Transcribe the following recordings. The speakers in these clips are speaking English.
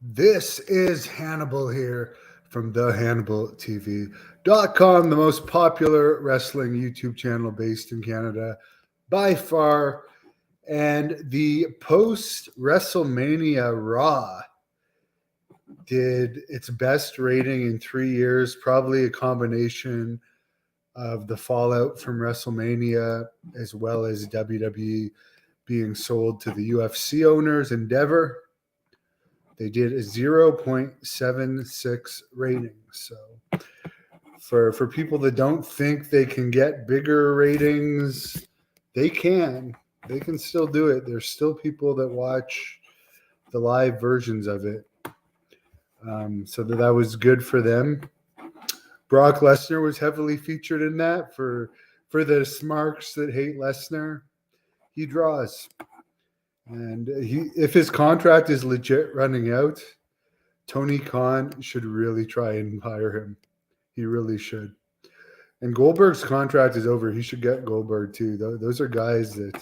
This is Hannibal here from the HannibalTV.com, the most popular wrestling YouTube channel based in Canada by far. And the post WrestleMania Raw did its best rating in 3 years, probably a combination of the fallout from WrestleMania as well as WWE being sold to the UFC owners, Endeavor. They did a 0.76 rating. So for people that don't think they can get bigger ratings, they can. They can still do it. There's still people that watch the live versions of it. So that was good for them. Brock Lesnar was heavily featured in that. For the smarks that hate Lesnar, he draws. And if his contract is legit running out, Tony Khan should really try and hire him. He really should. And Goldberg's contract is over. He should get Goldberg too. Those are guys that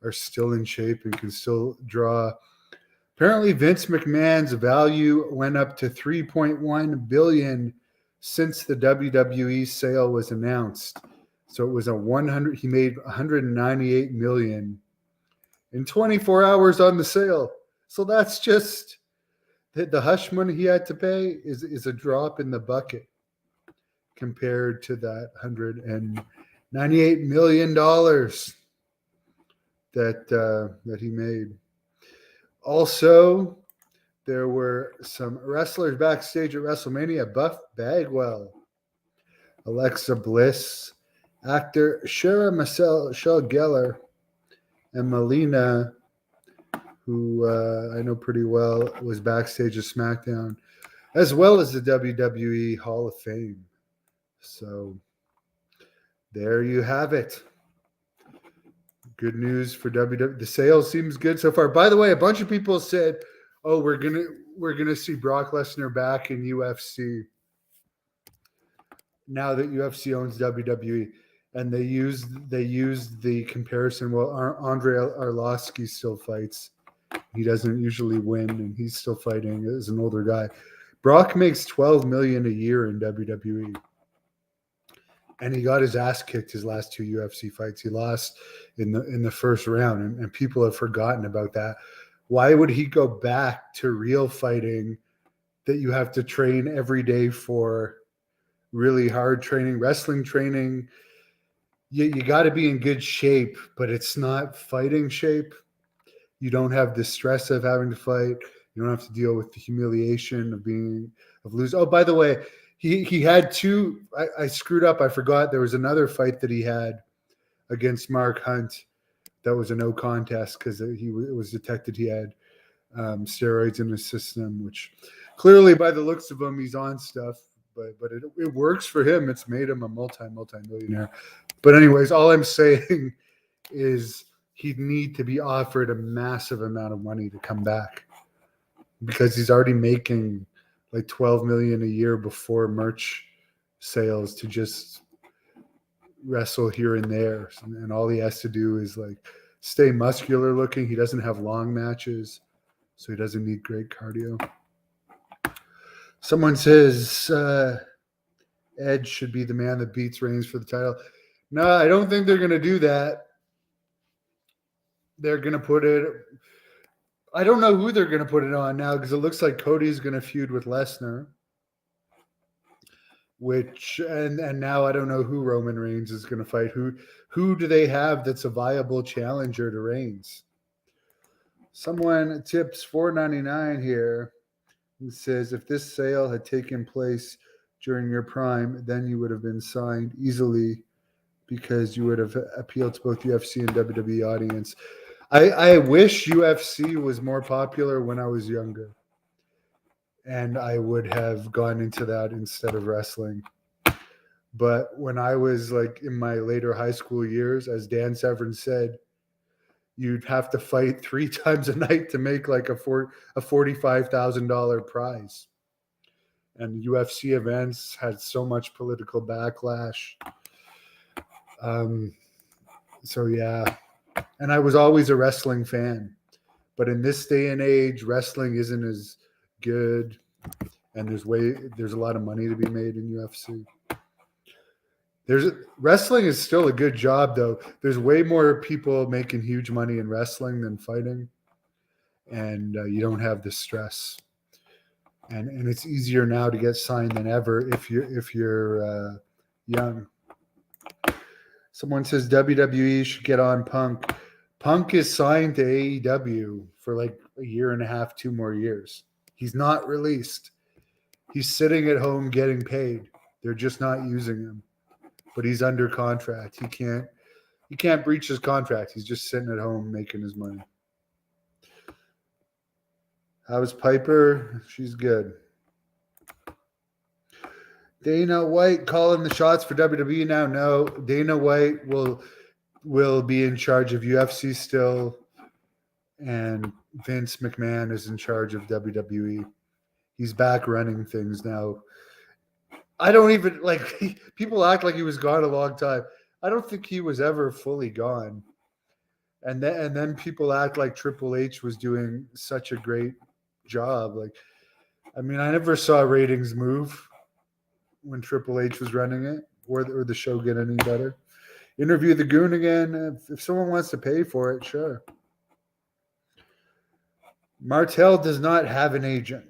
are still in shape and can still draw. Apparently, Vince McMahon's value went up to $3.1 billion since the WWE sale was announced. So it was he made $198 million in 24 hours on the sale. So that's just the hush money he had to pay is a drop in the bucket compared to that $198 million that he made. Also, there were some wrestlers backstage at WrestleMania. Buff Bagwell, Alexa Bliss, actor Michelle Gellar, and Melina, who I know pretty well, was backstage at SmackDown, as well as the WWE Hall of Fame. So there you have it. Good news for WWE. The sales seems good so far. By the way, a bunch of people said, "Oh, we're gonna see Brock Lesnar back in UFC now that UFC owns WWE." And they used the comparison. Well, Andre Arlovsky still fights. He doesn't usually win, and he's still fighting as an older guy. Brock makes $12 million a year in WWE, and he got his ass kicked his last two UFC fights. He lost in the first round, and people have forgotten about that. Why would he go back to real fighting that you have to train every day for? Really hard training, wrestling training. You got to be in good shape, but it's not fighting shape. You don't have the stress of having to fight. You don't have to deal with the humiliation of losing. Oh, by the way, he had two. I screwed up. I forgot there was another fight that he had against Mark Hunt that was a no contest because it was detected he had steroids in his system, which clearly by the looks of him, he's on stuff. But it works for him. It's made him a multi-millionaire. But anyways, all I'm saying is he'd need to be offered a massive amount of money to come back because he's already making like $12 million a year before merch sales to just wrestle here and there. And all he has to do is like stay muscular looking. He doesn't have long matches, so he doesn't need great cardio. Someone says Edge should be the man that beats Reigns for the title. No, I don't think they're going to do that. They're going to put it. I don't know who they're going to put it on now because it looks like Cody's going to feud with Lesnar. And now I don't know who Roman Reigns is going to fight. Who do they have that's a viable challenger to Reigns? Someone tips $4.99 here. He says, if this sale had taken place during your prime, then you would have been signed easily because you would have appealed to both UFC and WWE audience. I wish UFC was more popular when I was younger, and I would have gone into that instead of wrestling. But when I was like in my later high school years, as Dan Severn said, you'd have to fight 3 times a night to make like a $45,000 prize. And UFC events had so much political backlash. So yeah, and I was always a wrestling fan. But in this day and age, wrestling isn't as good, and there's a lot of money to be made in UFC. Wrestling is still a good job, though. There's way more people making huge money in wrestling than fighting, and you don't have the stress. And it's easier now to get signed than ever if you're young. Someone says WWE should get on Punk. Punk is signed to AEW for like a year and a half, 2 more years. He's not released. He's sitting at home getting paid. They're just not using him. But he's under contract. He can't breach his contract. He's just sitting at home making his money. How's Piper? She's good. Dana White calling the shots for WWE now. No, Dana White will be in charge of UFC still, and Vince McMahon is in charge of WWE. He's back running things now. I don't even people act like he was gone a long time. I don't think he was ever fully gone. And then people act like Triple H was doing such a great job. I never saw ratings move when Triple H was running it, or the show get any better. Interview the Goon again. If someone wants to pay for it, sure. Martel does not have an agent.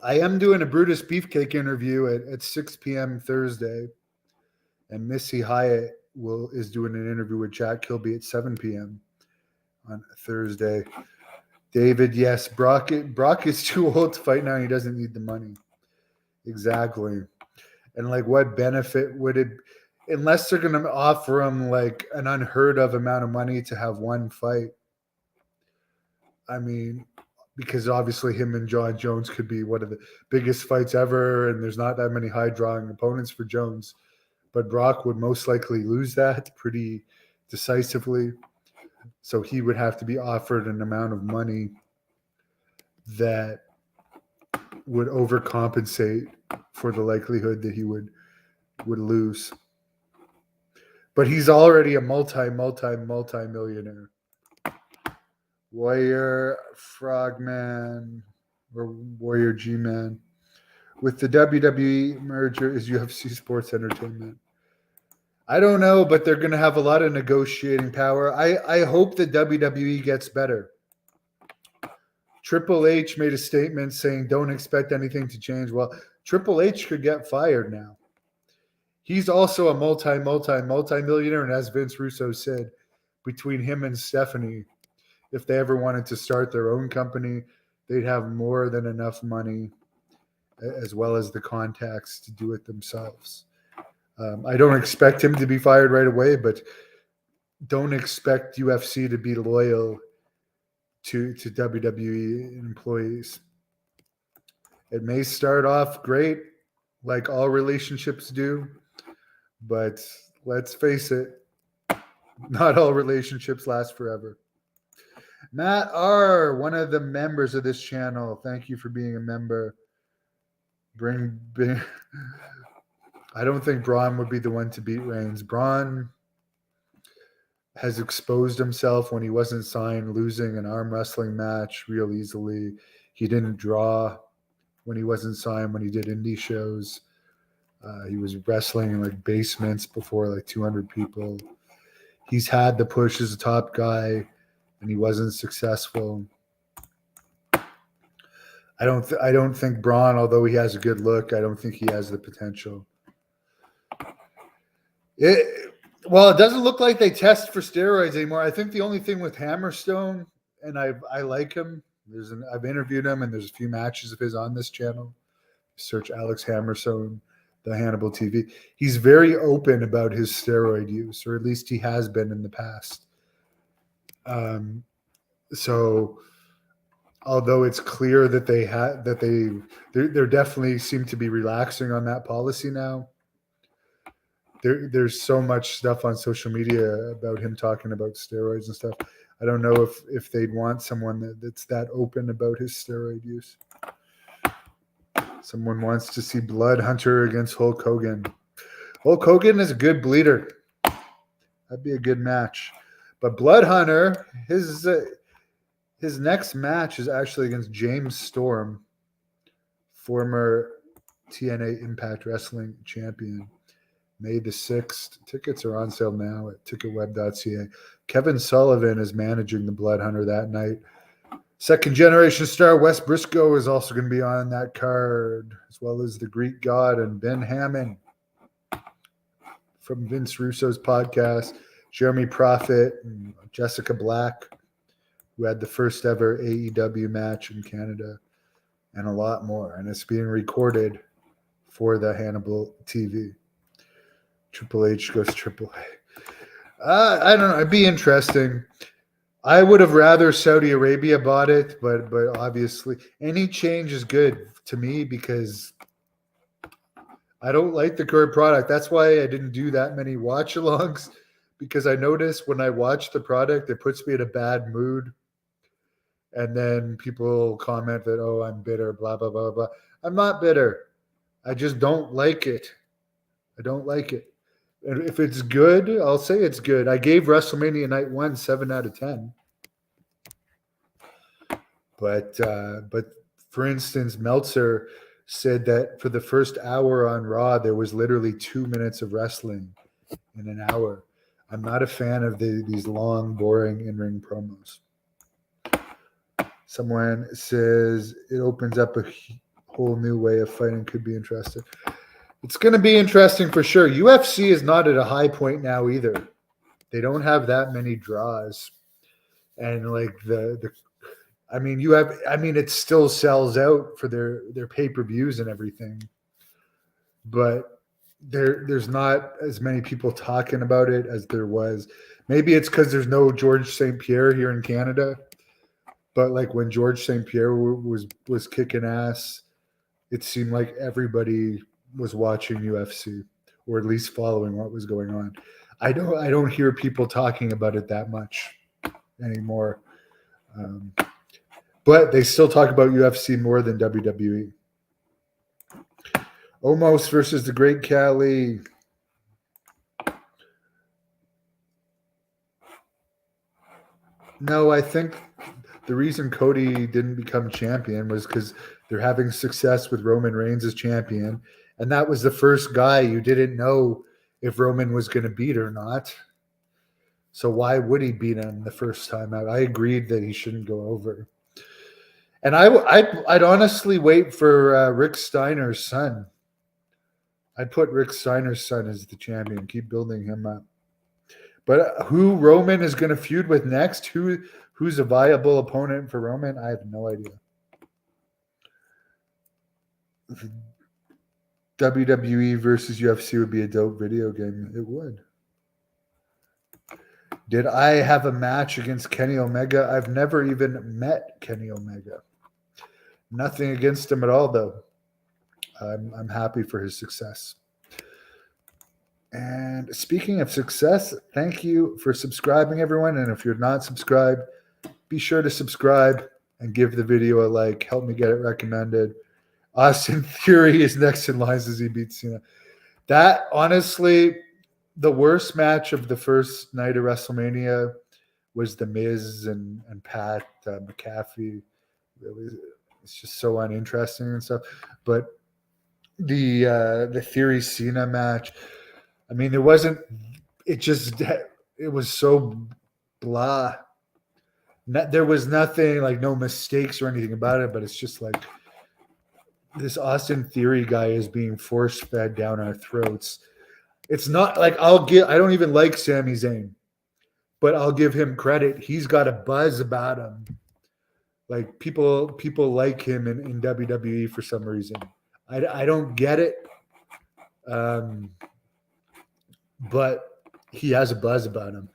I am doing a Brutus Beefcake interview at 6 p.m. Thursday, and Missy Hyatt is doing an interview with Jack Kilby at 7 p.m. on Thursday. David, yes, Brock is too old to fight now. He doesn't need the money. Exactly. And what benefit would it, unless they're going to offer him an unheard of amount of money to have one fight? Because obviously him and John Jones could be one of the biggest fights ever, and there's not that many high-drawing opponents for Jones. But Brock would most likely lose that pretty decisively. So he would have to be offered an amount of money that would overcompensate for the likelihood that he would lose. But he's already a multi-millionaire. Warrior Frogman or Warrior G-Man. With the WWE merger, is UFC Sports Entertainment? I don't know, but they're going to have a lot of negotiating power. I hope that WWE gets better. Triple H made a statement saying don't expect anything to change. Well, Triple H could get fired now. He's also a multi-millionaire, and as Vince Russo said, between him and Stephanie, if they ever wanted to start their own company, they'd have more than enough money as well as the contacts to do it themselves. I don't expect him to be fired right away, but don't expect UFC to be loyal to WWE employees. It may start off great, like all relationships do, but let's face it, not all relationships last forever. Matt R., one of the members of this channel, thank you for being a member. I don't think Braun would be the one to beat Reigns. Braun has exposed himself when he wasn't signed, losing an arm wrestling match real easily. He didn't draw when he wasn't signed, when he did indie shows. He was wrestling in basements before 200 people. He's had the push as a top guy, and he wasn't successful. I don't think Braun, although he has a good look, I don't think he has the potential. It doesn't look like they test for steroids anymore. I think the only thing with Hammerstone, and I like him. I've interviewed him, and there's a few matches of his on this channel. Search Alex Hammerstone, the Hannibal TV. He's very open about his steroid use, or at least he has been in the past. So, although it's clear that they definitely seem to be relaxing on that policy now. There's so much stuff on social media about him talking about steroids and stuff. I don't know if they'd want someone that's that open about his steroid use. Someone wants to see Bloodhunter against Hulk Hogan. Hulk Hogan is a good bleeder. That'd be a good match. But Bloodhunter, His next match is actually against James Storm, former TNA Impact Wrestling champion. May the 6th. Tickets are on sale now at ticketweb.ca. Kevin Sullivan is managing the Bloodhunter that night. Second generation star Wes Briscoe is also going to be on that card, as well as the Greek God and Ben Hammond from Vince Russo's podcast, Jeremy Prophet and Jessica Black, who had the first ever AEW match in Canada, and a lot more. And it's being recorded for the Hannibal TV. Triple H goes Triple A. I don't know. It'd be interesting. I would have rather Saudi Arabia bought it, but obviously any change is good to me because I don't like the current product. That's why I didn't do that many watch-alongs, because I noticed when I watch the product, it puts me in a bad mood. And then people comment that, oh, I'm bitter, blah, blah, blah, blah. I'm not bitter. I just don't like it. I don't like it. And if it's good, I'll say it's good. I gave WrestleMania Night 1 7 out of 10. But for instance, Meltzer said that for the first hour on Raw, there was literally 2 minutes of wrestling in an hour. I'm not a fan of these long, boring in-ring promos. Someone says it opens up a whole new way of fighting. Could be interesting. It's going to be interesting for sure. UFC is not at a high point now either. They don't have that many draws. And like it still sells out for their pay-per-views and everything. But there's not as many people talking about it as there was. Maybe it's because there's no George St. Pierre here in Canada. But like when George St. Pierre was kicking ass, it seemed like everybody was watching UFC, or at least following what was going on. I don't hear people talking about it that much anymore. But they still talk about UFC more than WWE. Omos versus the Great Khali. No, I think the reason Cody didn't become champion was because they're having success with Roman Reigns as champion. And that was the first guy you didn't know if Roman was going to beat or not. So why would he beat him the first time out? I agreed that he shouldn't go over. And I'd honestly wait for Rick Steiner's son. I'd put Rick Steiner's son as the champion. Keep building him up. But who Roman is going to feud with next? Who's a viable opponent for Roman? I have no idea. WWE versus UFC would be a dope video game. It would. Did I have a match against Kenny Omega? I've never even met Kenny Omega. Nothing against him at all, though. I'm happy for his success. And speaking of success, thank you for subscribing, everyone. And if you're not subscribed, be sure to subscribe and give the video a like. Help me get it recommended. Austin Theory is next in line as he beats Cena. That, honestly, the worst match of the first night of WrestleMania was The Miz and Pat McAfee. It's just so uninteresting and stuff. But the Theory Cena match, I mean, it was so blah. There was nothing, like no mistakes or anything about it, but it's just like this Austin Theory guy is being force-fed down our throats. It's not like I don't even like Sami Zayn, but I'll give him credit. He's got a buzz about him. Like people like him in WWE for some reason. I don't get it. But he has a buzz about him.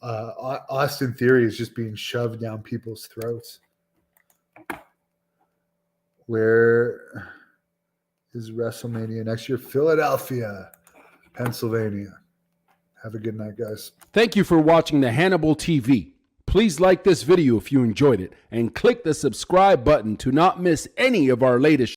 Austin Theory is just being shoved down people's throats. Where is WrestleMania next year? Philadelphia, Pennsylvania. Have a good night, guys. Thank you for watching the Hannibal TV. Please like this video if you enjoyed it and click the subscribe button to not miss any of our latest